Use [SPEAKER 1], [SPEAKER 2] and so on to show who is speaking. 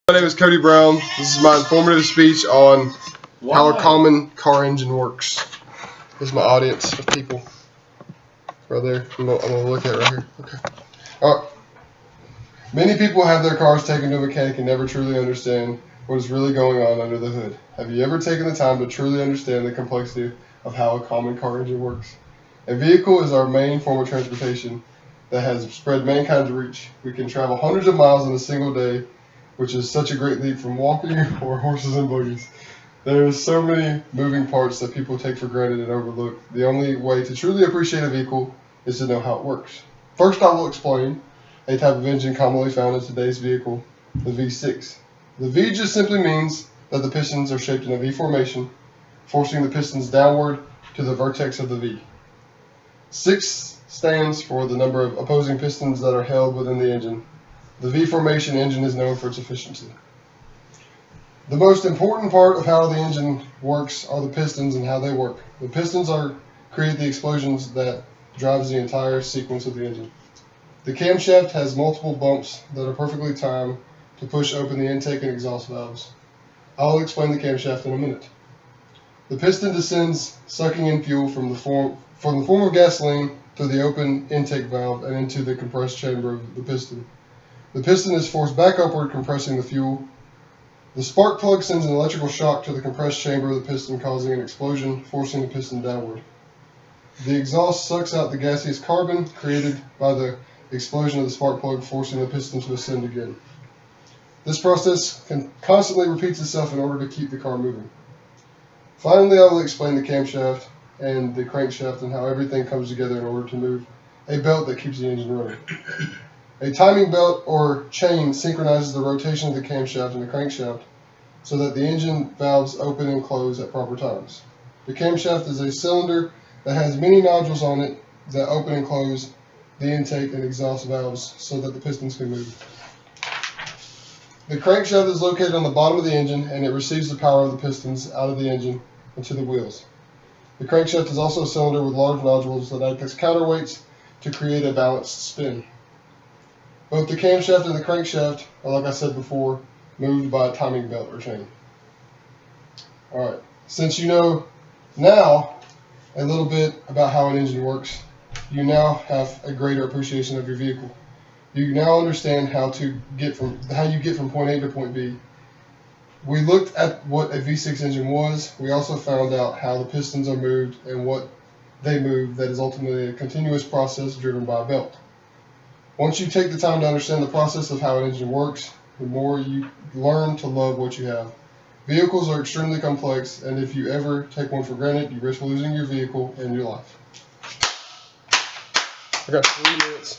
[SPEAKER 1] My name is Cody Brown. This is my informative speech on how a common car engine works. This is my audience of people right there. I'm gonna look at it right here. Okay. All right. Many people have their cars taken to a mechanic and never truly understand what is really going on under the hood. Have you ever taken the time to truly understand the complexity of how a common car engine works? A vehicle is our main form of transportation that has spread mankind's reach. We can travel hundreds of miles in a single day, which is such a great leap from walking or horses and buggies. There are so many moving parts that people take for granted and overlook. The only way to truly appreciate a vehicle is to know how it works. First, I will explain a type of engine commonly found in today's vehicle, the V6. The V just simply means that the pistons are shaped in a V formation, forcing the pistons downward to the vertex of the V. 6 stands for the number of opposing pistons that are held within the engine. The V formation engine is known for its efficiency. The most important part of how the engine works are the pistons and how they work. The pistons create the explosions that drives the entire sequence of the engine. The camshaft has multiple bumps that are perfectly timed to push open the intake and exhaust valves. I will explain the camshaft in a minute. The piston descends, sucking in fuel from the form of gasoline through the open intake valve and into the compressed chamber of the piston. The piston is forced back upward, compressing the fuel. The spark plug sends an electrical shock to the compressed chamber of the piston, causing an explosion, forcing the piston downward. The exhaust sucks out the gaseous carbon created by the explosion of the spark plug, forcing the piston to ascend again. This process constantly repeats itself in order to keep the car moving. Finally, I will explain the camshaft and the crankshaft and how everything comes together in order to move a belt that keeps the engine running. A timing belt or chain synchronizes the rotation of the camshaft and the crankshaft so that the engine valves open and close at proper times. The camshaft is a cylinder that has many nodules on it that open and close the intake and exhaust valves so that the pistons can move. The crankshaft is located on the bottom of the engine and it receives the power of the pistons out of the engine into the wheels. The crankshaft is also a cylinder with large nodules that act as counterweights to create a balanced spin. Both the camshaft and the crankshaft are, like I said before, moved by a timing belt or chain. Alright, since you know now a little bit about how an engine works, you now have a greater appreciation of your vehicle. You now understand how you get from point A to point B. We looked at what a V6 engine was. We also found out how the pistons are moved and what they move that is ultimately a continuous process driven by a belt. Once you take the time to understand the process of how an engine works, the more you learn to love what you have. Vehicles are extremely complex, and if you ever take one for granted, you risk losing your vehicle and your life. Okay, 3 minutes.